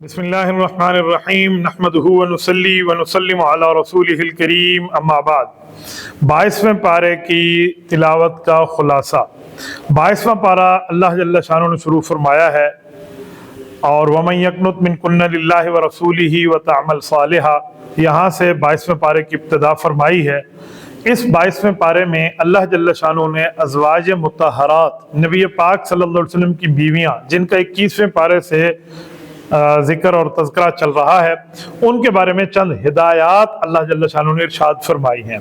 बिस्मिल्लाहिर्रहमानिर्रहीम नहमदुहु व नुसल्ली व नुसल्लिमु अला रसूलिहिल करीम अम्मा बाद। 22वें पारे की तिलावत का खुलासा। 22वां पारा अल्लाह जल्ल शानो ने शुरू फरमाया है, और वमन यक़नुत मिनकुन्न लिल्लाहि व रसूलिही व तअमल सालिहा, यहाँ से 22वें पारे की इब्तिदा फरमाई है। इस 22वें पारे में अल्लाह जल्ल शानो ने अज़वाज मुतहरात नबी पाक सल्लल्लाहु अलैहि वसल्लम की बीवियाँ, जिनका 21वें पारे से जिक्र और तज़किरा चल रहा है, उनके बारे में चंद हिदायत अल्लाह जल्ल शानो ने इरशाद फरमाई हैं।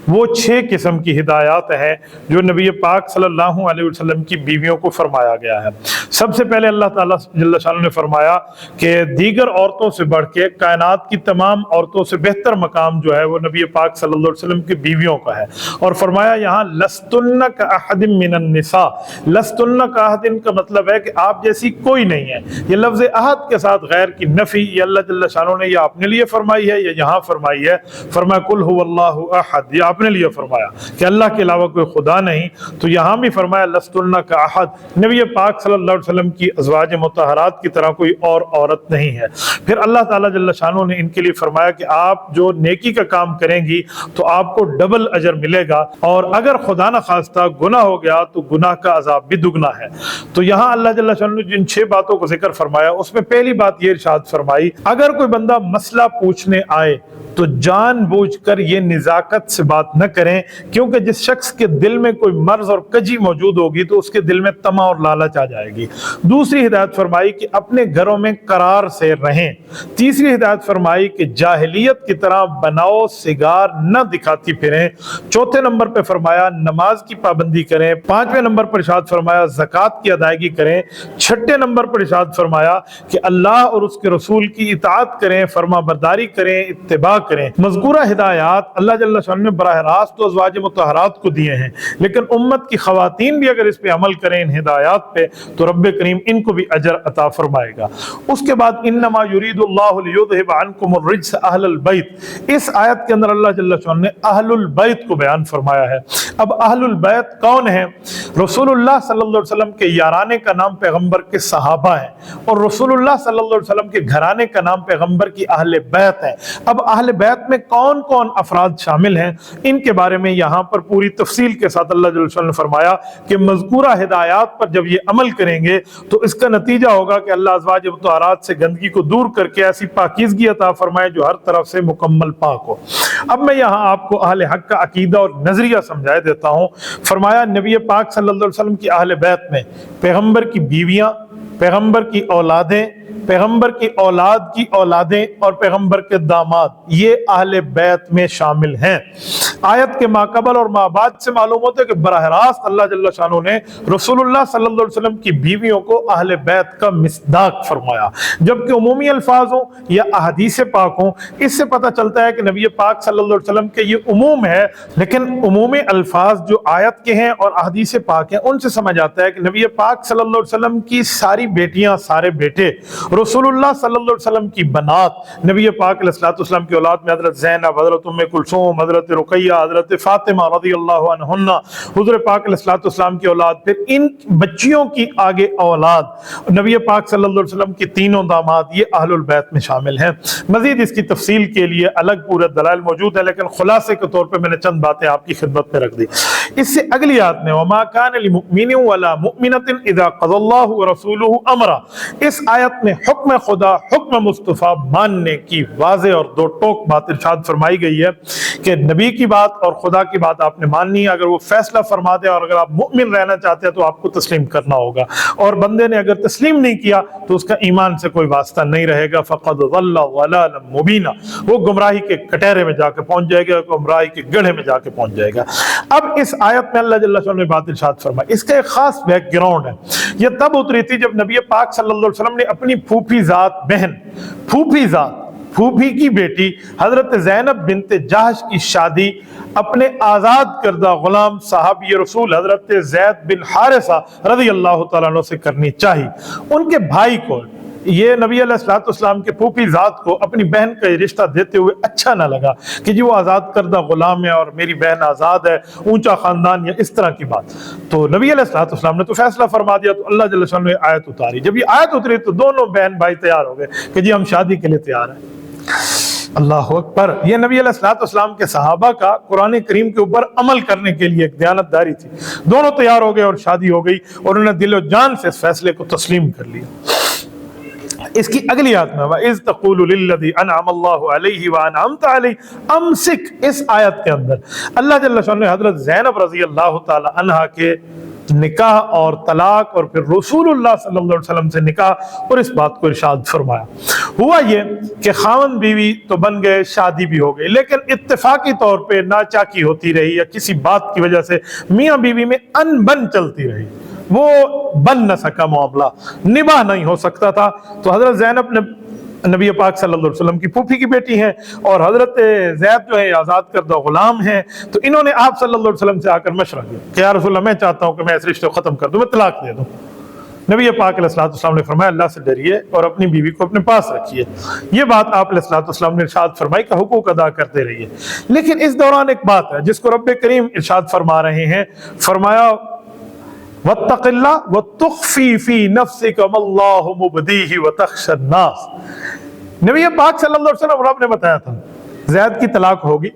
वो 6 किस्म की हिदायत हैं जो नबी पाक सल्लल्लाहु अलैहि वसल्लम की बीवियों को फरमाया गया है। सबसे पहले अल्लाह ताला जल्ल शानो ने फरमाया कि दीगर औरतों से बढ़ के कायनात की तमाम औरतों से बेहतर मकाम जो है वो नबी पाक सल्लल्लाहु अलैहि वसल्लम की बीवियों का है। और फरमाया यहाँ लस्तुन्ना का अहदिम मिनन निसा, लस्तुन्ना का अहदिन का मतलब है कि आप जैसी कोई नहीं है। ये लफ्ज़ अहद के साथ गैर की नफी ये अल्लाह जल्ल शानो ने ये अपने लिए फरमाई है, ये यहाँ फरमाई है। फरमाया कुल हुवल्लाहु अहद, ये आपने लिए फरमाया कि अल्लाह के अलावा कोई खुदा नहीं। तो यहाँ भी फरमाया लस्तुन्ना का अहद, नबी पाक सल्लल्लाहु अलैहि वसल्लम की अज़वाज मुतहरात की तरह कोई और औरत नहीं है। फिर अल्लाह ताला जल्ल शानो ने इनके लिए फरमाया कि आप जो नेकी का काम करेंगी तो आपको डबल अजर मिलेगा, और अगर खुदा न खास्ता गुनाह हो गया तो गुनाह का अजाब भी दुगना है। तो यहाँ अल्लाह जल्ल शानो ने जिन 6 बातों को जिक्र फरमाया, उसमें पहली बात ये इरशाद फरमाई, अगर कोई बंदा मसला पूछने आए तो जानबूझकर ये निजाकत से बात न करें, क्योंकि जिस शख्स के दिल में कोई मर्ज और कजी मौजूद होगी तो उसके दिल में तमा और लालच आ जाएगी। दूसरी हिदायत फरमाई कि अपने घरों में करार से रहें। तीसरी हिदायत फरमाई कि जाहिलियत की तरह बनाओ सिगार न दिखाती फिरें। चौथे नंबर पर फरमाया नमाज की पाबंदी करें। 5वें नंबर पर इरशाद फरमाया ज़कात की अदायगी करें। 6ठे नंबर पर इरशाद फरमाया कि अल्लाह और उसके रसूल की इताअत करें, फरमा बरदारी करें, इत्तिबा करें। मज़कूरा हिदायत अल्लाह जल्ल शानो ने बराह रास्त तो अज़वाज मुतहरात को दिए हैं, लेकिन उम्मत की ख़वातीन भी अगर इस पे अमल करें इन हिदायत पे तो रब्बे करीम इनको भी अजर अता फरमाएगा। उसके बाद इन्नमा युरीदुल्लाहु लियुज़हिब अन्कुमुर रिज्स अहलल बैत, इस आयत के अंदर अल्लाह जल्ल शानो ने अहलुल बैत को बयान फरमाया है। अब अहलुल बैत कौन है? रसूलुल्लाह सल्लल्लाहु अलैहि वसल्लम के याराने का नाम पैगंबर के सहाबा है, और रसूलुल्लाह सल्लल्लाहु अलैहि वसल्लम के घराने का नाम पैगंबर की अहले बैत है। अब अहले बैत में कौन कौन अफराद शामिल हैं, इनके बारे में यहाँ पर पूरी तफसील के साथ अल्लाह जल्ल शानो ने फरमाया कि मज़कूरा हिदायत पर जब ये अमल करेंगे तो इसका नतीजा होगा कि अल्लाह अज़वाज मुतहरात से गंदगी को दूर करके ऐसी पाकीज़गी अता फरमाए जो हर तरफ से मुकम्मल पाक हो। अब मैं यहाँ आपको अहले हक का अकीदा और नजरिया समझा देता हूँ। फरमाया नबी पाक सल्लल्लाहु अलैहि वसल्लम की अहले बैत में पैगंबर की बीवियाँ, पैगंबर की औलादें, पैगंबर की औलाद की औलादें और पैगंबर के दामाद, ये अहले बैत में शामिल हैं। आयत के माकबल और माबाद से मालूम होता है कि बराह रास्त अल्लाह जल्ल शानो ने रसूलुल्लाह सल्लल्लाहु अलैहि वसल्लम की बीवियों को अहले बैत का मिस्दाक फरमाया, जबकि उमूमी अल्फाज हो या अहदीस पाक हो, इससे पता चलता है कि नबी पाक सल्लल्लाहु अलैहि वसल्लम के ये उमूम है। लेकिन उमूमी अल्फाज जो आयत के हैं और अहदीस पाक हैं उनसे समझ आता है कि नबी पाक सल्लल्लाहु अलैहि वसल्लम की सारी बेटियां, सारे बेटे, रसूलुल्लाह सल्लल्लाहु अलैहि वसल्लम की बनात, नबी पाक अलैहिस्सलातु वस्सलाम की औलाद में हज़रत ज़ैनब, हज़रत उम्मे कुलसूम, हज़रत रुक़ैया, हज़रत फ़ातिमा रज़ियल्लाहु अन्हुन्ना, हुज़ूर पाक अलैहिस्सलातु वस्सलाम की औलाद, फिर इन बच्चियों की आगे औलाद, नबी पाक सल्लल्लाहु अलैहि वसल्लम की तीनों दामाद, ये अहलुल बैत में शामिल हैं। मज़ीद इसकी तफसील के लिए अलग पूरे दलाइल मौजूद है, लेकिन खुलासे के तौर पर मैंने चंद बातें आपकी खिदमत में रख दी। इससे अगली आयत में वमा कान लिमुमिनिन वला मुमिनतिन इज़ा क़ज़ल्लाहु व रसूलुहु अमरा, इस आयत में हुक्म खुदा, हुक्म मुस्तफ़ा मानने की वाज़ेह और दो टोक बात इरशाद फरमाई गई है कि नबी की बात और खुदा की बात आपने माननी है। अगर वो फैसला फरमा दे और अगर आप मुमिन रहना चाहते हैं तो आपको तस्लीम करना होगा, और बंदे ने अगर तस्लीम नहीं किया तो उसका ईमान से कोई वास्ता नहीं रहेगा। फ़क़द ज़ल्ला ज़लालन मुबीना, वो गुमराही के कटहरे में जाके पहुंच जाएगा, गुमराही के गड्ढे में जाके पहुंच जाएगा। अब इस आयत में अल्लाह जल्ल शानो ने बात इरशाद फरमाई, इसका एक खास बैकग्राउंड है। यह तब उतरी थी जब नबी पाक सल्लल्लाहु अलैहि वसल्लम ने अपनी फूफी जात बहन, फूफी जात, फूफी की बेटी हजरत ज़ैनब बिन्त जहश की शादी अपने आज़ाद करदा गुलाम साहबी रसूल हजरत ज़ैद बिन हारिसा रज़ियल्लाहु तआला अन्हु से करनी चाहिए। उनके भाई को یہ نبی علیہ الصلوۃ والسلام کے پھوپھی ذات کو اپنی بہن کا یہ رشتہ دیتے ہوئے اچھا نہ لگا کہ جی وہ آزاد کردہ غلام ہے اور میری بہن آزاد ہے، اونچا خاندان، یا اس طرح کی بات. تو نبی علیہ الصلوۃ والسلام نے تو فیصلہ فرما دیا. تو اللہ جل شانہ نے آیت اتاری. جب یہ آیت اتری تو دونوں بہن بھائی تیار ہو گئے کہ جی ہم شادی کے لیے تیار ہیں. اللہ اکبر. یہ نبی علیہ الصلوۃ والسلام کے صحابہ کا قرآن کریم کے اوپر عمل کرنے کے لیے ایک دیانتداری تھی. دونوں تیار ہو گئے اور شادی ہو گئی، اور انہوں نے دل و جان سے اس فیصلے کو تسلیم کر لیا. اس کی اگلی آیت میں وَإِذْ تَقُولُ لِلَّذِي أَنْعَمَ اللَّهُ عَلَيْهِ وَأَنْعَمْتَ عَلَيْهِ أَمْسِكْ، اس آیت کے اندر اللہ جل شانہ نے حضرت زینب رضی اللہ تعالی عنہا کے نکاح اور طلاق اور پھر رسول اللہ صلی اللہ علیہ وسلم سے نکاح اور اس بات کو ارشاد فرمایا. ہوا یہ کہ خاوند بیوی تو بن گئے، شادی بھی ہو گئی، لیکن اتفاقی طور پہ ناچاکی ہوتی رہی یا کسی بات کی وجہ سے میاں بیوی میں ان بن چلتی رہی، وہ بن نہ سکا، معاملہ نباہ نہیں ہو سکتا تھا. تو حضرت زینب نے نبی پاک صلی اللہ علیہ وسلم کی پھوپھی کی بیٹی ہیں، اور حضرت زید جو ہے آزاد کردہ غلام ہیں. تو انہوں نے آپ صلی اللہ علیہ وسلم سے آ کر مشورہ کیا کہ یا رسول اللہ میں چاہتا ہوں کہ میں اس رشتے کو ختم کر دوں، میں طلاق دے دوں. نبی پاک علیہ الصلوۃ والسلام نے فرمایا اللہ سے ڈریے اور اپنی بیوی کو اپنے پاس رکھیے. یہ بات آپ علیہ الصلوۃ والسلام نے ارشاد فرمائی کہ حقوق ادا کرتے رہیے. لیکن اس دوران ایک بات ہے جس کو رب کریم ارشاد فرما رہے ہیں، فرمایا وَاتَّقِ اللَّهَ وَتُخْفِي فِي نَفْسِكَ مَا اللَّهُ مُبْدِيهِ وَتَخْشَى النَّاسَ. نبی پاک صلی اللہ علیہ وسلم رب نے بتایا تھا زید کی طلاق ہوگی،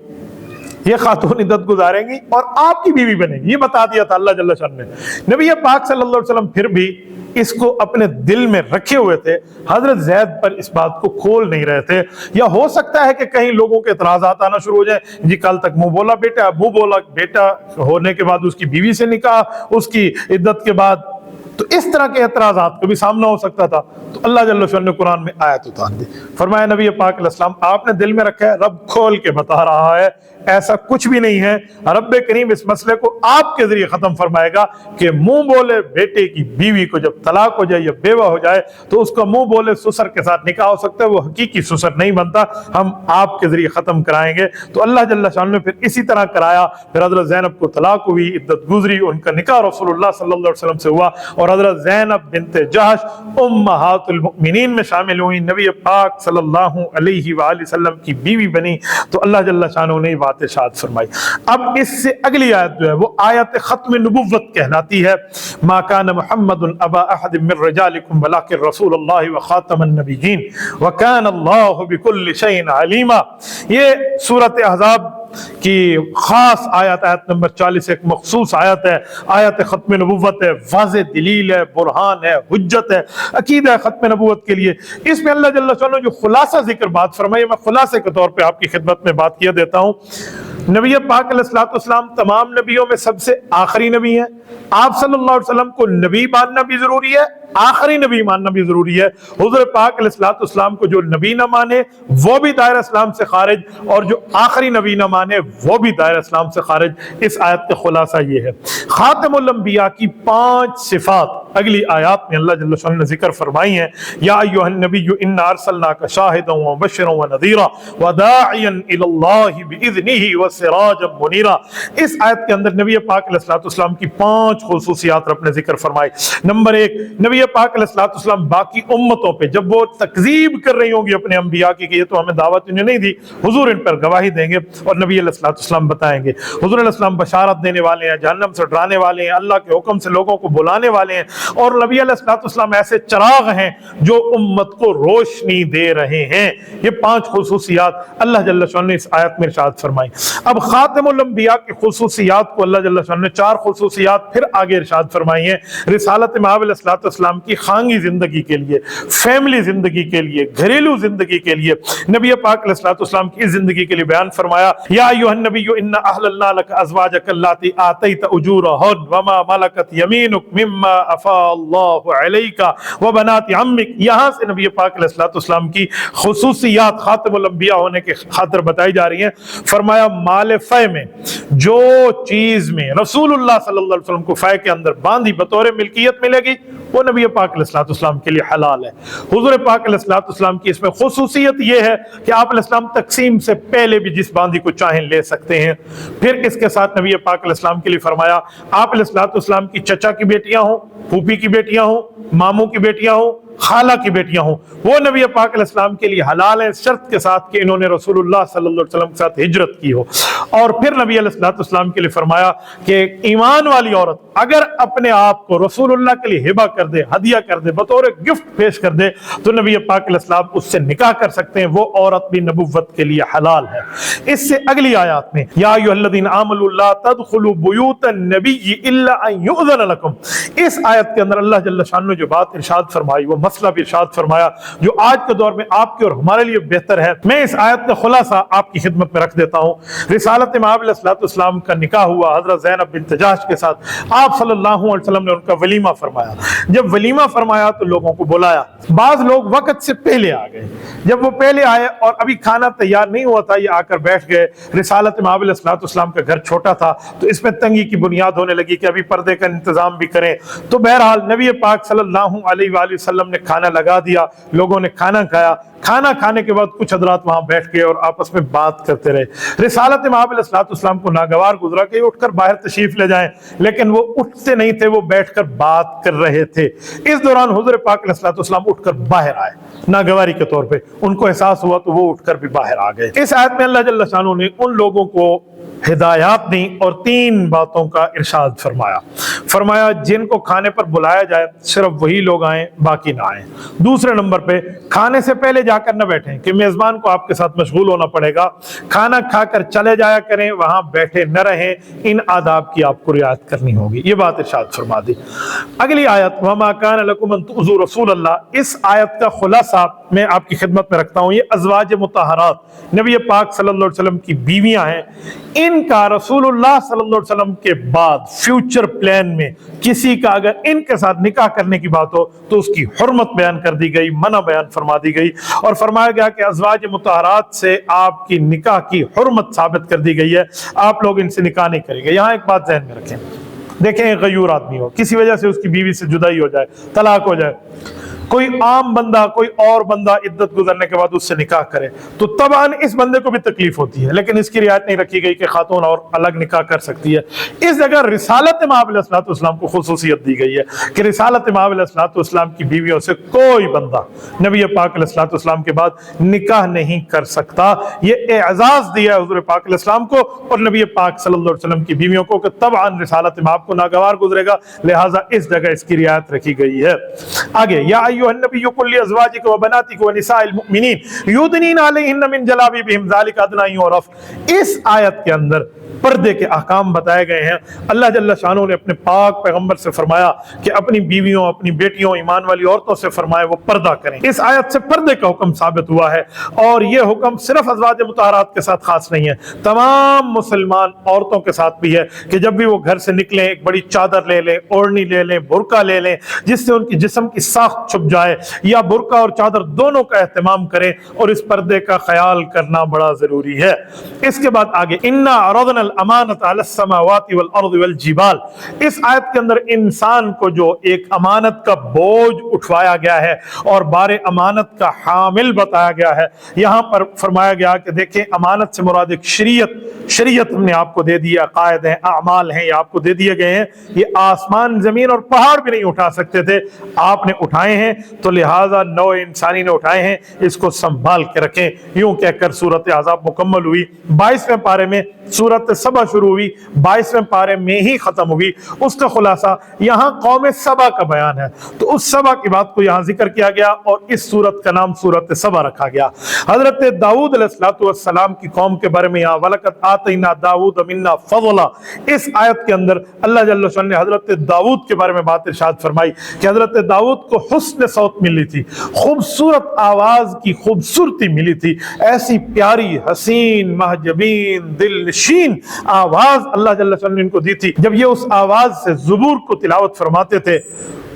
یہ خاتون عدت گزاریں گی اور آپ کی بیوی بنے گی، یہ بتا دیا تھا اللہ جل شانہ نے. نبی پاک صلی اللہ علیہ وسلم پھر بھی اس کو اپنے دل میں رکھے ہوئے تھے، حضرت زید پر اس بات کو کھول نہیں رہے تھے. یا ہو سکتا ہے کہ کہیں لوگوں کے اعتراضات آنا شروع ہو جائیں، جی کل تک منہ بولا بیٹا، منہ بولا بیٹا ہونے کے بعد اس کی بیوی سے نکاح، اس کی عدت کے بعد، تو اس طرح کے اعتراضات کا بھی سامنا ہو سکتا تھا. تو اللہ جل شانہ نے قرآن میں آیت اتار دی. فرمایا نبی پاک علیہ السلام آپ نے دل میں رکھا ہے، رب کھول کے بتا رہا ہے ایسا کچھ بھی نہیں ہے. رب کریم اس مسئلے کو آپ کے ذریعے ختم فرمائے گا کہ منہ بولے بیٹے کی بیوی کو جب طلاق ہو جائے یا بیوہ ہو جائے تو اس کا منہ بولے سسر کے ساتھ نکاح ہو سکتا ہے، وہ حقیقی سسر نہیں بنتا، ہم آپ کے ذریعے ختم کرائیں گے. تو اللہ جل شانہ نے پھر اسی طرح کرایا. پھر حضرت زینب کو طلاق ہوئی، عدت گزری، ان کا نکاح رسول اللہ صلی اللہ علیہ وسلم سے ہوا، اور حضرت زینب بنت جہش امہات المؤمنین میں شامل ہوئی، نبی پاک صلی اللہ علیہ وآلہ وسلم کی بیوی بنی. تو اللہ جل شانہ نے بات ارشاد فرمائی. اب اس سے اگلی آیت جو ہے وہ آیت ختم نبوت کہلاتی ہے. ما کان محمد ابا احد من رجالکم ولکن رسول اللہ وخاتم النبیین وکان اللہ بکل شیء علیما. یہ سورۃ احزاب کی خاص آیت نمبر 40 ایک مخصوص آیت ہے، آیت ختم نبوت ہے، واضح دلیل ہے، برہان ہے، حجت ہے، عقیدہ ہے ختم نبوت کے لیے. اس میں اللہ جل شانہ جو خلاصہ ذکر بات فرمائی، میں خلاصے کے طور پہ آپ کی خدمت میں بات کیا دیتا ہوں. نبی پاک علیہ الصلوۃ والسلام تمام نبیوں میں سب سے آخری نبی ہیں. آپ صلی اللہ علیہ وسلم کو نبی ماننا بھی ضروری ہے، آخری نبی ماننا بھی ضروری ہے. حضور پاک علیہ الصلوۃ والسلام کو جو نبی نہ مانے وہ بھی دائرہ اسلام سے خارج، اور جو آخری نبی نہ مانے وہ بھی دائرہ اسلام سے خارج. اس آیت کا خلاصہ یہ ہے. خاتم الانبیاء کی 5 صفات اگلی آیات میں اللہ جل شانہ نے ذکر فرمائی ہیں. یا ایھا النبی انا ارسلناک شاہدا ومبشرا ونذیرا وداعیا الی اللہ باذنہ وسراجا منیرا. اس آیت کے اندر نبی پاک علیہ الصلوۃ والسلام کی 5 خصوصیات رب نے ذکر فرمائی. نمبر 1، نبی پاک علیہ الصلوۃ والسلام باقی امتوں پہ جب وہ تکذیب کر رہی ہوں گی اپنے انبیاء کی کہ یہ تو ہمیں دعوت انہیں نہیں دی، حضور ان پر گواہی دیں گے اور نبی علیہ الصلوۃ والسلام بتائیں گے. حضور علیہ السلام بشارت دینے والے ہیں، جہنم سے ڈرانے والے ہیں، اللہ کے حکم سے لوگوں کو بلانے والے ہیں، اور نبی علیہ الصلوۃ والسلام ایسے چراغ ہیں جو امت کو روشنی دے رہے ہیں. یہ 5 خصوصیات اللہ جل شانہ نے اس آیت میں ارشاد فرمائی. اب خاتم الانبیاء کی خصوصیات کو اللہ جل شانہ نے 4 خصوصیات پھر آگے ارشاد فرمائی ہیں. رسالت مآب علیہ الصلوۃ والسلام کی خانگی زندگی کے لیے، فیملی زندگی کے لیے، گھریلو زندگی کے لیے، نبی پاک علیہ الصلوۃ والسلام کی اس زندگی کے لیے بیان فرمایا. یا ایھا النبی انا احللنا لک ازواجک اللاتی آتیت اجورہن وما ملکت یمینک مما افاء اللہ علیک وبنات عمک. یہاں سے نبی پاک علیہ الصلوۃ والسلام کی خصوصیات خاتم الانبیاء ہونے کے خاطر بتائی جا رہی ہیں. فرمایا مال فے میں جو چیز میں رسول اللہ صلی اللہ علیہ وسلم کو فے کے اندر باندھی بطور ملکیت ملے گی وہ نبی پاک علیہ الصلوۃ والسلام کے لیے حلال ہے. حضور پاک علیہ الصلوۃ والسلام کی اس میں خصوصیت یہ ہے کہ آپ علیہ السلام تقسیم سے پہلے بھی جس باندھی کو چاہیں لے سکتے ہیں. پھر اس کے ساتھ نبی پاک علیہ السلام کے لیے فرمایا آپ علیہ الصلوۃ والسلام کی چچا کی بیٹیاں ہوں، پھوپھی کی بیٹیاں ہوں، ماموں کی بیٹیاں ہوں، खाला की बेटियां हों, वो नबी पाक अलैहिस्सलाम के लिए हलाल है, शर्त के साथ कि इन्होंने रसूलुल्लाह सल्लल्लाहु अलैहि वसल्लम के साथ हिजरत की हो। और फिर नबी अलैहिस्सलाम के लिए फरमाया कि ईमान वाली औरत अगर अपने आप को रसूलुल्लाह के लिए हिबा कर दे, हदिया कर दे, बतौर गिफ्ट पेश कर दे, तो नबी पाक अलैहिस्सलाम उससे निकाह कर सकते हैं, वो औरत भी नबुव्वत के लिए हलाल है। इससे अगली आयत में या अय्युहल्लज़ीना आमनू ला तदखुलू बुयूतन नबिय्यि इल्ला अन युअज़न लकुम, इस आयत के अंदर अल्लाह जल्ल शान जो बात इरशाद फरमाई, वो मसला भी इरशाद फरमाया जो आज के दौर में आपके और हमारे लिए बेहतर है। मैं इस आयत का खुलासा आपकी खिदमत में रख देता हूँ। रिसालत इमाम अलैहिस्सलाम का निकाह हुआ हजरत ज़ैनब बिन्त जहश के साथ। आप सल्लल्लाहु अलैहि वसल्लम ने उनका वलीमा फरमाया। जब वलीमा फरमाया तो लोगों को बुलाया। बाज लोग वक्त से पहले आ गए। जब वो पहले आए और अभी खाना तैयार नहीं हुआ था, ये आकर बैठ गए। रिसालत इमाम अलैहिस्सलाम का घर छोटा था तो इसमें तंगी की बुनियाद होने लगी कि अभी पर्दे का इंतजाम भी करें। तो बहरहाल नबी पाक सल्लल्लाहु अलैहि वसल्लम ने खाना लगा दिया, लोगों ने खाना खाया। खाना खाने के बाद कुछ हजरात वहां बैठ गए और आपस में बात करते रहे। रिसालत इमाम अलैहिस्सलाम को नागवार गुजरा कि उठकर बाहर तशरीफ ले जाएं, लेकिन वो उठते नहीं थे, वो बैठकर बात कर रहे थे। इस दौरान हुजूर पाक अलैहिस्सलाम उठकर बाहर आए नागवारी के तौर पे। उनको एहसास हुआ तो वो उठकर भी बाहर आ गए। इस आयत में अल्लाह जल्ल शानहू ने उन लोगों को हिदायत दी और 3 बातों का इरशाद फरमाया जिनको खाने पर बुलाया जाए सिर्फ वही लोग आए, बाकी ना आए। दूसरे नंबर पे खाने से पहले जाकर न बैठें कि मेजबान को आपके साथ मशगूल होना पड़ेगा। खाना खाकर चले जाया करें, वहां बैठे न रहें। इन आदाब की आपको रियायत करनी होगी। ये बात इरशाद फरमा दी। अगली आयत वमा कान लकुम अन तुज़ू रसूलल्लाह, इस आयत का खुलासा मैं आपकी खिदमत में रखता हूँ। ये अज़वाज मुतहरात नबी पाक सल्लल्लाहु अलैहि वसल्लम की बीवियां हैं। इनका रसूलुल्लाह सल्लल्लाहु अलैहि वसल्लम के बाद फ्यूचर प्लान में किसी का अगर इनके साथ निकाह करने की बात हो तो उसकी हुर्मत बयान कर दी गई, मना बयान फरमा दी गई और फरमाया गया कि अज़वाज मुतहरात से आपकी निकाह की हुर्मत साबित कर दी गई है, आप लोग इनसे निकाह नहीं करेंगे। यहाँ एक बात ज़हन में रखें, देखें गयूर आदमी हो, किसी वजह से उसकी बीवी से जुदाई हो जाए, तलाक हो जाए, कोई आम बंदा कोई और बंदा इद्दत गुजरने के बाद उससे निकाह करे तो तबान इस बंदे को भी तकलीफ होती है, लेकिन इसकी रियायत नहीं रखी गई कि खातून और अलग निकाह कर सकती है। इस जगह रिसालत इमाम अलैहिस्सलाम को खुसूसियत दी गई है कि रिसालत इमाम अलैहिस्सलाम की बीवियों से कोई बंदा नबी पाक अलैहिस्सलाम के बाद निकाह नहीं कर सकता। ये एजाज दिया है हुज़ूर पाक अलैहिस्सलाम को और नबी पाक सल्लल्लाहु अलैहि वसल्लम की बीवियों को कि तबान रिसालत इमाम को नागवार गुजरेगा, लिहाजा इस जगह इसकी रियायत रखी गई है। आगे या अय्युहन्नबिय्यु कुल लिअज़वाजिका व बनातिका व निसाइल मुमिनीन युदनीना अलैहिन्ना मिन जलाबिबिहिम ज़ालिका अदना अन युरफ़, इस आयत के अंदर पर्दे के अहकाम बताए गए हैं। अल्लाह जल्ल शानहू ने अपने पाक पैगंबर से फरमाया कि अपनी बीवियों, अपनी बेटियों, ईमान वाली औरतों से फरमाए वो पर्दा करें। इस आयत से पर्दे का हुक्म साबित हुआ है और ये हुक्म सिर्फ अज़वाज मुतहरात के साथ खास नहीं है, तमाम मुसलमान औरतों के साथ भी है कि जब भी वो घर से निकलें एक बड़ी चादर ले लें, ओढ़नी ले लें, बुरका ले लें जिससे उनकी जिस्म की साख्त छुप जाए, या बुरका और चादर दोनों का एहतमाम करें और इस पर्दे का ख्याल करना बड़ा जरूरी है। इसके बाद आगे इन्ना अरदना अमानत अला समावाति वल अर्द वल जिबाल, इस आयत के अंदर इंसान को जो एक अमानत का बोझ उठवाया गया है और बारे अमानत का हामिल बताया गया है। यहाँ पर फरमाया गया कि देखें अमानत से मुराद एक शरीयत हमने आपको दे दी, अकायद हैं, अमाल हैं, ये आपको दे दिए गए हैं। ये आसमान जमीन और पहाड़ भी नहीं उठा सकते थे, आपने उठाए हैं, तो लिहाजा नौ इंसानी ने उठाए हैं, इसको संभाल के रखें। यूं कहकर सूरत आज़ाब मुकम्मल हुई। 22वें पारे में सूरत सबा शुरू हुई, 22वें पारे में ही खत्म हुई। उसका खुलासा यहाँ कौम सबा का बयान है, तो उस सबा की बात को यहाँ जिक्र किया गया और इस सूरत का नाम सूरत सबा रखा गया। हजरत दाऊद अलैहिस्सलाम की कौम के बारे में यहाँ वलक़द आतैना दाऊद मिन्ना फज़ला, इस आयत के अंदर अल्लाह जल्ल शान ने हजरत दाऊद के बारे में बात इरशाद फरमाई कि हजरत दाऊद को हुस्न सौत मिली थी, खूबसूरत आवाज की खूबसूरती मिली थी, ऐसी प्यारी हसीन महजबीन दिल नशीन आवाज अल्लाह जल्ल शान ने इनको दी थी। जब ये उस आवाज से ज़ुबूर को तिलावत फरमाते थे,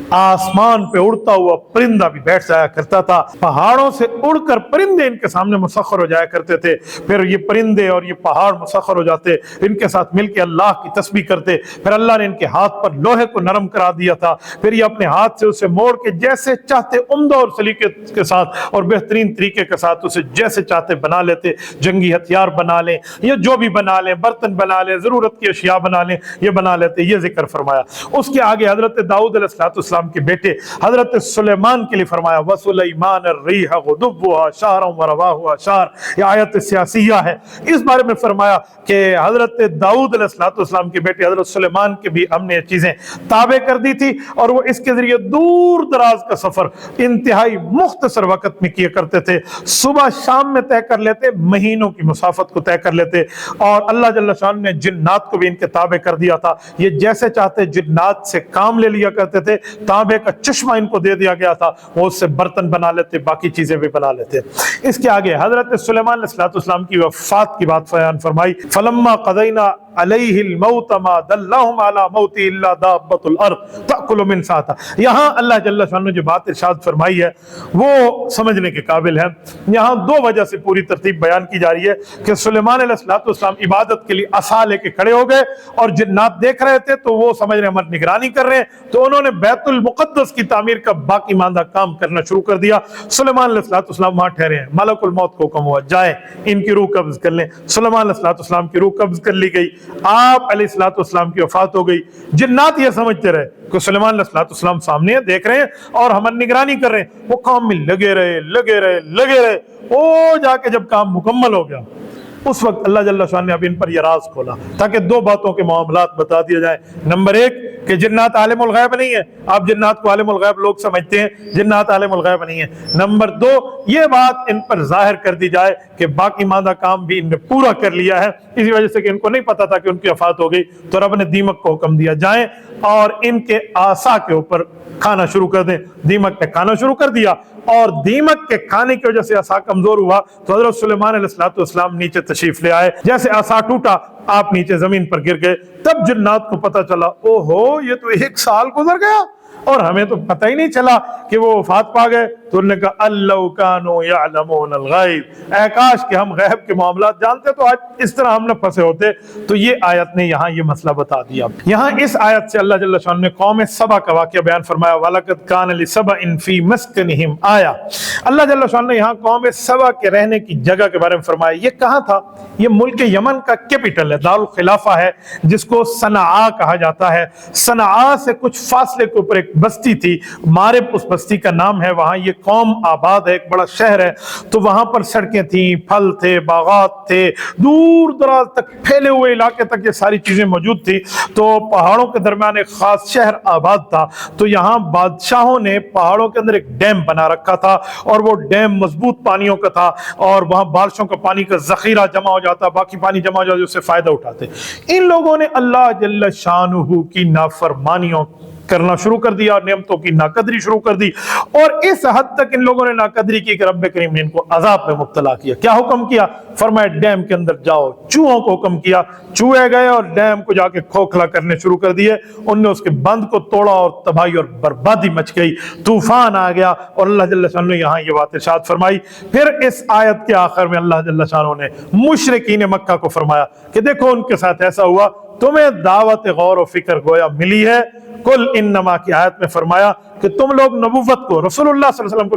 आसमान पे उड़ता हुआ परिंदा भी बैठ जाया करता था, पहाड़ों से उड़कर परिंदे इनके सामने मुसख्खर हो जाया करते थे। फिर ये परिंदे और ये पहाड़ मुसख्खर हो जाते, इनके साथ मिलकर अल्लाह की तस्बीह करते। फिर अल्लाह ने इनके हाथ पर लोहे को नरम करा दिया था, फिर ये अपने हाथ से उसे मोड़ के जैसे चाहते उम्दा और सलीके के साथ और बेहतरीन तरीके के साथ उसे जैसे चाहते बना लेते। जंगी हथियार बना लें या जो भी बना लें, बर्तन बना लें, जरूरत की अशिया बना लें, ये बना लेते। ये जिक्र फरमाया। उसके आगे हजरत दाऊद अलैहिस्सलाम अलैहिस्सलाम के बेटे हजरत सुलेमान के लिए फरमाया वसुलैमान अर्रीह गुदुव्वुहा शहरun व रवाहुहा शहर। यह आयत सियासिया है। इस बारे में फरमाया कि हजरत दाऊद अलैहिस्सलाम के बेटे हजरत सुलेमान के भी हमने चीजें ताबे कर दी थी और वो इसके जरिए दूर दराज का सफर इंतहाई मुख्तसर वक्त में किया करते थे। सुबह शाम में तय कर लेते, महीनों की मुसाफत को तय कर लेते। और अल्लाह जल्ल शान ने जिन्नात को भी इनके ताबे कर दिया था। ये जैसे चाहते जिन्नात से काम ले लिया करते थे। ताबे का चश्मा इनको दे दिया गया था, वो उससे बर्तन बना लेते, बाकी चीजें भी बना लेते। इसके आगे हजरत सुलेमान अलैहिस्सलाम की वफात की बात बयान फरमाई। फलम्मा क़ज़ैना अलैहिल मौत मा दल्लहुम अला मौति इल्ला दाब्बतुल अर्द तअकुलु मिन साता। यहाँ अल्लाह जल्ल शान ने जो बात इरशाद फरमाई है वो समझने के काबिल है। यहाँ दो वजह से पूरी तरतीब बयान की जा रही है कि सुलेमान अलैहिस्सलाम इबादत के लिए असा लेके खड़े हो गए और जिन्नात देख रहे थे तो वो समझ रहे हमारी निगरानी कर रहे हैं, तो उन्होंने बैतुल मुक़द्दस की तामीर का बाकी मांदा काम करना शुरू कर दिया। सुलेमान अलैहिस्सलाम वहां ठहरे हैं, मलकुल मौत को हुक्म हुआ जाए इनकी रूह कब्ज कर लें। सुलेमान अलैहिस्सलाम की रूह कब्ज कर ली गई। आप अलैहिस्सलाम की वफात हो गई। जिन्नात ये समझते रहे कि सुलेमान अलैहिस्सलाम सामने देख रहे हैं और हमारी निगरानी कर रहे हैं। वो काम में लगे रहे। वो जाके जब काम मुकम्मल हो गया उस वक्त अल्लाह जल्ल शान ने अब इन पर यह राज खोला ताकि दो बातों के मामलात बता दिए जाए। नंबर एक कि जिन्नात आलिमुल गैब नहीं है। आप जिन्नात को आलिमुल गैब लोग समझते हैं, जिन्नात आलिमुल गैब नहीं है। नंबर दो, ये बात इन पर जाहिर कर दी जाए कि बाकी मादा काम भी इनने पूरा कर लिया है। इसी वजह से कि इनको नहीं पता था कि उनकी वफात हो गई, तो रब ने दीमक को हुक्म दिया जाए और इनके आसा के ऊपर खाना शुरू कर दें। दीमक ने खाना शुरू कर दिया और दीमक के खाने की वजह से आसा कमजोर हुआ तो हजरत सुलेमान अलैहिस्सलाम नीचे तशरीफ ले आए। जैसे आसा टूटा आप नीचे जमीन पर गिर गए। तब जिन्नात को पता चला ओहो ये तो 1 साल गुजर गया और हमें तो पता ही नहीं चला कि वो वफात पा गए। तो उन्होंने कहा अल्लाह कानो यअलमूनल गैब, ऐ काश कि हम गैब के मामलात जानते तो आज इस तरह हम न फंसे होते। तो ये आयत ने यहाँ ये मसला बता दिया। यहाँ इस आयत से अल्लाह जल्ल शान ने कौम सबा का वाक़या बयान फरमाया। वलक़द कान लिसबइन फी मस्कनिहिम आया। अल्लाह जल्ल शान ने यहाँ कौम सबा के रहने की जगह के बारे में फरमाया। ये कहाँ था? ये मुल्क यमन का कैपिटल है, दारुल खिलाफा है, जिसको सनआ कहा जाता है। सनआ से कुछ फासले के ऊपर एक बस्ती थी, मारिब उस बस्ती का नाम है। वहां ये कौम आबाद है, एक बड़ा शहर है। तो वहां पर सड़कें थी, फल थे, बागात थे, दूर दराज तक फैले हुए इलाके तक ये सारी चीजें मौजूद थी। तो पहाड़ों के दरमियान एक खास शहर आबाद था। तो यहाँ बादशाहों ने पहाड़ों के अंदर एक डैम बना रखा था और वो डैम मजबूत पानियों का था और वहां बारिशों का पानी का जखीरा जमा हो जाता, बाकी पानी जमा हो जाता, उससे फायदा उठाते। इन लोगों ने अल्लाह जल्ल शानुहु की नाफरमानियों करना शुरू कर दिया और नेमतों की नाकदरी शुरू कर दी और इस हद तक इन लोगों ने नाकदरी की कि रब्बे करीम ने इनको अजाब में मुब्तला किया। क्या हुक्म किया? फरमाया डैम के अंदर जाओ। चूहों को हुक्म किया, चूहे गए और डैम को जाके खोखला करने शुरू कर दिए। उनने उसके बंद को तोड़ा और तबाही और बर्बादी मच गई, तूफान आ गया और अल्लाह जल्ल शान ने यहाँ ये बात इरशाद फरमाई। फिर इस आयत के आखिर में अल्लाह जल्ल शान ने मुशरिकीन मक्का को फरमाया कि देखो उनके साथ ऐसा हुआ, तुम्हें दावत गौर व फिक्र गोया मिली है। कुल इन्नमा की आयत में फरमाया कि तुम लोग नबुव्वत को, रसूलुल्लाह सल्लल्लाहु अलैहि वसल्लम को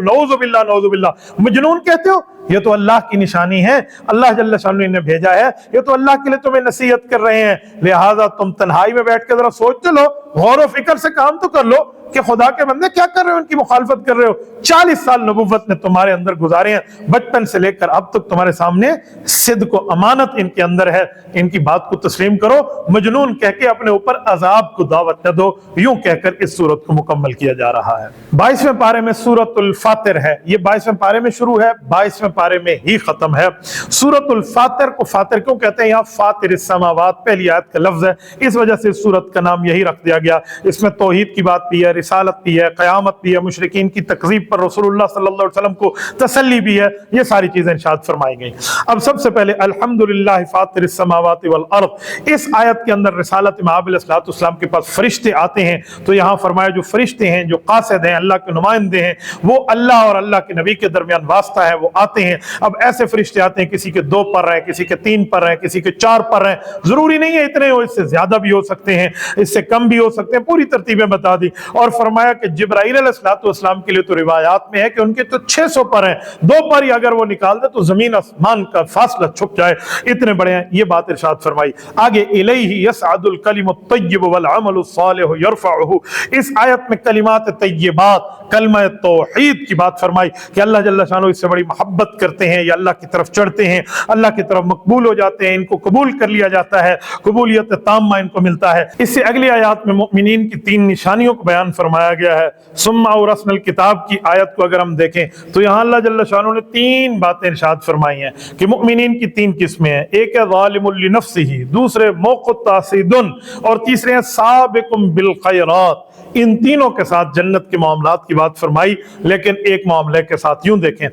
नऊजुबिल्लाह मजनून कहते हो। ये तो अल्लाह की निशानी है, अल्लाह जल्ल शान ने इन्हें भेजा है, ये तो अल्लाह के लिए तुम्हें नसीहत कर रहे हैं। लिहाजा तुम तन्हाई में बैठ के जरा सोच लो, गौर व फिक्र से काम तो कर लो कि खुदा के बंदे क्या कर रहे हो, उनकी मुखालफत कर रहे हो। 40 साल नबुव्वत ने तुम्हारे अंदर गुजारे हैं, बचपन से लेकर अब तक तुम्हारे सामने सिद्क को अमानत इनके अंदर है, इनकी बात को तस्लीम करो। मजनून कह के अपने ऊपर अजाब को दावत न दो, यूं कहकर इस सूरत को मुकम्मल किया जा रहा है। 22वें पारे में सूरतुल फातिर है। ये 22वें पारे में शुरू है, 22वें पारे में ही खत्म है। सूरतुल फातिर को फातिर क्यों कहते हैं? यहाँ फातिर समावात पहली आयत का लफ्ज है, इस वजह से सूरत का नाम यही रख दिया गया। इसमें तौहीद की बात भी है, रिसालत भी है, क़यामत भी है, मुशरिकीन की तकज़ीब पर रसूलुल्लाह सल्लल्लाहु अलैहि वसल्लम को तसल्ली भी है। ये सारी चीजें इरशाद फरमाई गई। अब सबसे पहले अल्हम्दुलिल्लाह फातिरिस समावाति वल अर्द। इस आयत के अंदर रिसालत इमाम अलैहिस्सलाम के पास फरिश्ते आते हैं। तो यहाँ फरमाया जो फरिश्ते हैं, जो कासिद हैं, अल्लाह के नुमाइंदे हैं, वो अल्लाह और अल्लाह के नबी के दरमियान वास्ता है, वो आते हैं। अब ऐसे फरिश्ते आते हैं, किसी के 2 पर हैं, किसी के 3 पर हैं, किसी के 4 पर हैं। जरूरी नहीं है इतने हो, इससे ज्यादा भी हो सकते हैं, इससे कम भी हो सकते हैं। पूरी तरतीबें बता दी और اور فرمایا کہ جبرائیل علیہ السلام کے لیے تو روایات میں ہے کہ ان کے تو 600 پر ہیں، 2 پر ہی اگر وہ نکال دے تو زمین آسمان کا فاصلہ چھپ جائے، اتنے بڑے ہیں۔ یہ بات ارشاد فرمائی۔ آگے الیہ یصعد الکلم الطیب والعمل الصالح یرفعہ، اس آیت میں کلمات طیبات، کلمہ توحید کی بات فرمائی کہ اللہ جل شانہ اس سے بڑی محبت کرتے ہیں، یہ اللہ کی طرف چڑھتے ہیں، اللہ کی طرف مقبول ہو جاتے ہیں، ان کو قبول کر لیا جاتا ہے، قبولیت تامہ ان کو ملتا ہے۔ اس سے اگلی آیات میں مؤمنین کی 3 نشانیوں کو بیان فرمایا گیا ہے۔ ثم اورثنا الکتاب کی آیت کو اگر ہم دیکھیں تو یہاں اللہ جل شانہ نے 3 باتیں ارشاد فرمائی ہیں کہ مؤمنین کی 3 قسمیں ہیں، ایک ہے ظالم لنفسہ، دوسرے مقتصد، اور تیسرے ہیں سابق بالخیرات۔ ان تینوں کے ساتھ جنت کے معاملات کی بات فرمائی، لیکن ایک معاملے کے ساتھ یوں دیکھیں،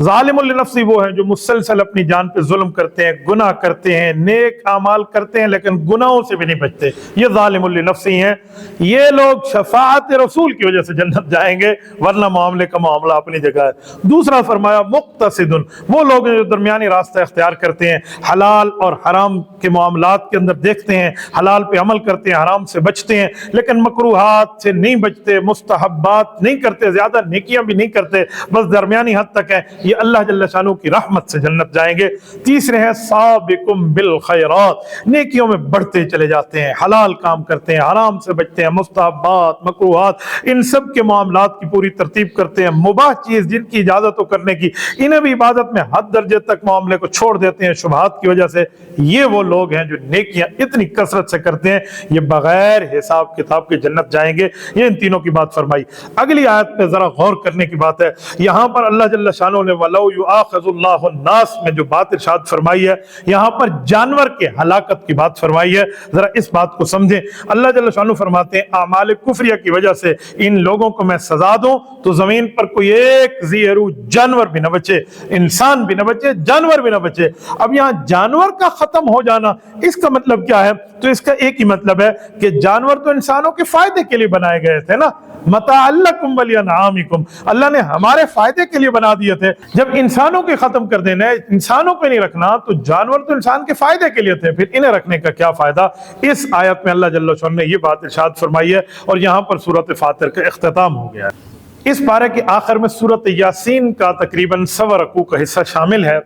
ظالم لنفسہ وہ ہیں جو مسلسل اپنی جان پہ ظلم کرتے ہیں، گناہ کرتے ہیں، نیک اعمال کرتے ہیں لیکن گناہوں سے بھی نہیں بچتے، یہ ظالم لنفسہ ہیں۔ یہ لوگ شفاعت رسول کی وجہ سے جنت جائیں گے، ورنہ معاملے کا معاملہ اپنی جگہ ہے۔ دوسرا فرمایا مقتصد، وہ لوگ ہیں جو درمیانی راستہ اختیار کرتے ہیں، حلال اور حرام کے معاملات کے اندر دیکھتے ہیں، حلال پہ عمل کرتے ہیں، حرام سے بچتے ہیں، لیکن مکروہات سے نہیں بچتے، مستحبات نہیں کرتے، زیادہ نیکیاں بھی نہیں کرتے، بس درمیانی حد تک ہیں، یہ اللہ جل شانہ کی رحمت سے جنت جائیں گے۔ تیسرے ہیں سابقم بالخیرات، نیکیوں میں بڑھتے چلے جاتے ہیں، حلال کام کرتے ہیں، حرام سے بچتے ہیں، مستحبات، مکروہات، ان سب کے معاملات کی پوری ترتیب کرتے ہیں، مباح چیز جن کی اجازت ہو کرنے کی، انہیں بھی عبادت میں حد درجے تک معاملے کو چھوڑ دیتے ہیں شبہات کی وجہ سے۔ یہ وہ لوگ ہیں جو نیکیاں اتنی کثرت سے کرتے ہیں، یہ بغیر حساب کتاب کے جنت جائیں گے۔ یہ ان تینوں کی بات فرمائی۔ اگلی آیت پہ ذرا غور کرنے کی بات ہے، یہاں پر اللہ جل شانہ نے وَلَوْ يُؤَاخِذُ اللَّهُ النَّاسَ میں جو بات ارشاد فرمائی ہے، یہاں پر جانور کے ہلاکت کی بات فرمائی ہے۔ ذرا اس بات کو سمجھیں، اللہ جل شانہ فرماتے ہیں اعمال کفریہ کی وجہ سے ان لوگوں کو میں سزا دوں تو زمین پر کوئی ایک ذی روح جانور بھی نہ بچے، انسان بھی نہ بچے، جانور بھی نہ بچے۔ اب یہاں جانور کا ختم ہو جانا، اس کا مطلب کیا ہے؟ تو اس کا ایک ہی مطلب ہے کہ جانور تو انسانوں کے فائدے کے لیے بنائے گئے تھے نا، متاع لکم ولانعامکم، اللہ نے ہمارے فائدے کے لیے بنا دیے تھے۔ جب انسانوں کے ختم کر دینا ہے، انسانوں پہ نہیں رکھنا، تو جانور تو انسان کے فائدے کے لیے تھے، پھر انہیں رکھنے کا کیا فائدہ؟ اس آیت میں اللہ جل شانہ نے یہ بات ارشاد فرمائی ہے، اور یہاں پر سورۃ فاطر کا اختتام ہو گیا ہے۔ اس پارے کے آخر میں سورۃ یاسین کا تقریباً 100 رکوع کا حصہ شامل ہے۔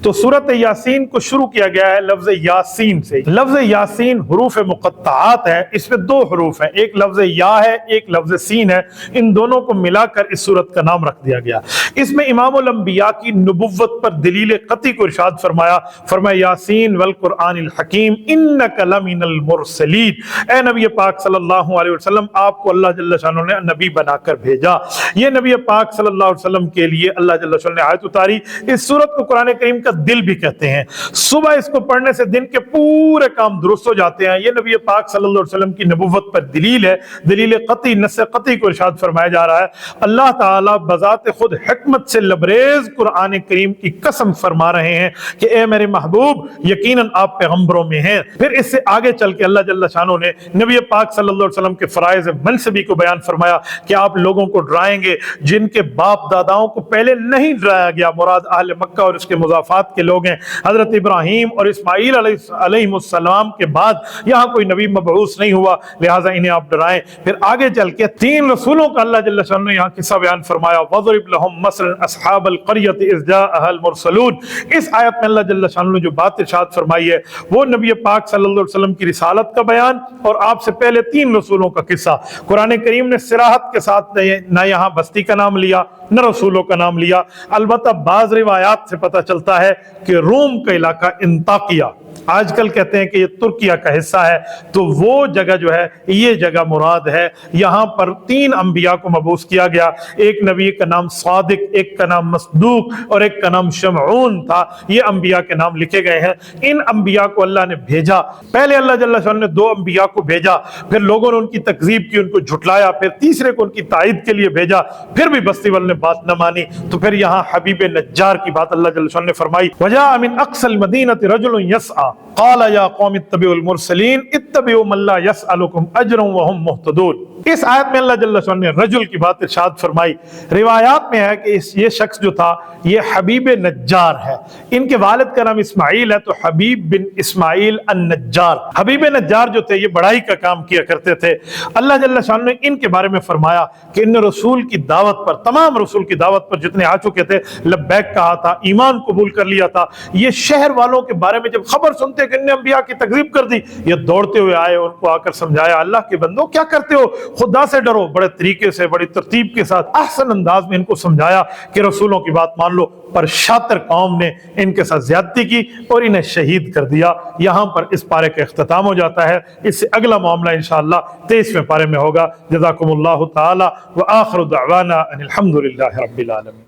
تو سورۃ یاسین کو شروع کیا گیا ہے لفظ یاسین سے۔ لفظ یاسین حروف مقطعات ہے، اس میں 2 حروف ہیں، ایک لفظ یا ہے، ایک لفظ سین ہے، ان دونوں کو ملا کر اس سورت کا نام رکھ دیا گیا۔ اس میں امام الانبیاء کی نبوت پر دلیل قطعی کو ارشاد فرمایا یاسین والقرآن الحکیم انک لمن المرسلین، اے نبی پاک صلی اللہ علیہ وسلم، آپ کو اللہ جل شانہ نے نبی بنا کر بھیجا۔ یہ نبی پاک صلی اللہ علیہ وسلم کے لیے اللہ جل شانہ نے آیت اتاری۔ اس سورت کو قرآن کریم کا دل بھی کہتے ہیں، صبح اس کو پڑھنے سے دن کے پورے کام درست ہو جاتے ہیں۔ یہ نبی پاک صلی اللہ علیہ وسلم کی نبوت پر دلیل ہے، دلیل قطعی، نص قطعی کو ارشاد فرمایا جا رہا ہے۔ اللہ تعالیٰ بذات خود حکمت سے لبریز قرآن کریم کی قسم فرما رہے ہیں کہ اے میرے محبوب، یقیناً آپ پیغمبروں میں ہیں۔ پھر اس سے آگے چل کے اللہ جل شانہ نے نبی پاک صلی اللہ علیہ وسلم کے فرائض منصبی کو بیان فرمایا کہ آپ لوگوں کو ڈرائیں گے جن کے باپ داداؤں کو پہلے نہیں ڈرایا گیا، مراد اہل مکہ اور اس کے مضافات کے لوگ ہیں۔ حضرت ابراہیم اور اسماعیل علیہ السلام کے بعد یہاں کوئی نبی مبعوث نہیں ہوا، لہٰذا انہیں آپ ڈرائیں۔ پھر آگے چل کے 3 رسولوں کا اللہ جل شانہ نے یہاں قصہ بیان فرمایا، وَضْرِبْ لَهُمْ مَثَلًا أَصْحَابَ الْقَرْيَةِ إِذْ جَاءَهَا الْمُرْسَلُونَ۔ اس آیت میں اللہ جل شانہ نے جو بات ارشاد فرمائی ہے وہ نبی پاک صلی اللہ علیہ وسلم کی رسالت کا بیان اور آپ سے پہلے 3 رسولوں کا قصہ۔ قرآن کریم نے صراحت کے ساتھ نہ یہاں بستی کا نام لیا نہ رسولوں کا نام لیا، البتہ بعض روایات سے پتہ چلتا ہے کہ روم کا علاقہ انطاکیہ، آج کل کہتے ہیں کہ یہ ترکیہ کا حصہ ہے، تو وہ جگہ جو ہے یہ جگہ مراد ہے۔ یہاں پر 3 انبیاء کو مبعوث کیا گیا، ایک نبی کا نام صادق، ایک کا نام مصدوق اور ایک کا نام شمعون تھا۔ یہ انبیاء کے نام لکھے گئے ہیں۔ ان انبیاء کو اللہ نے بھیجا، پہلے اللہ جل شانہ نے 2 انبیاء کو بھیجا، پھر لوگوں نے ان کی تکذیب کی، ان کو جھٹلایا، پھر تیسرے کو ان کی تائید کے لیے بھیجا، پھر بھی بستی والوں نے بات نہ مانی، تو پھر یہاں حبیب نجار کی بات اللہ جل شانہ نے فرمائی، وَجَاءَ مِنْ أَقْصَى الْمَدِينَةِ رَجُلٌ يَسْعَىٰ تھا قال یا قوم اتبعوا المرسلین اتبعوا من لا یسألکم اجرا وهم مہتدون۔ اس آیت میں اللہ جل شانہ نے رجل کی بات ارشاد فرمائی۔ روایات میں ہے کہ یہ شخص جو تھا یہ حبیب نجار ہے، ان کے والد کا نام اسماعیل ہے تو حبیب بن اسماعیل النجار۔ حبیب نجار جو تھے یہ بڑائی کا کام کیا کرتے تھے۔ اللہ جل شانہ نے ان کے بارے میں فرمایا کہ ان نے رسول کی دعوت پر، تمام رسول کی دعوت پر جتنے آ چکے تھے لبیک کہا تھا، ایمان قبول کر لیا تھا۔ یہ شہر والوں کے بارے میں جب خبر سنتے کہ ان نے انبیاء کی تکذیب کر دی، یہ دوڑتے ہوئے آئے، ان کو آ کر سمجھایا اللہ کے بندو کیا کرتے ہو، خدا سے ڈرو۔ بڑے طریقے سے، بڑی ترتیب کے ساتھ، احسن انداز میں ان کو سمجھایا کہ رسولوں کی بات مان لو، پر شاطر قوم نے ان کے ساتھ زیادتی کی اور انہیں شہید کر دیا۔ یہاں پر اس پارے کا اختتام ہو جاتا ہے۔ اس سے اگلا معاملہ انشاءاللہ 23ویں پارے میں ہوگا۔ جزاکم اللہ تعالی وآخر دعوانا ان الحمد للہ رب العالمین۔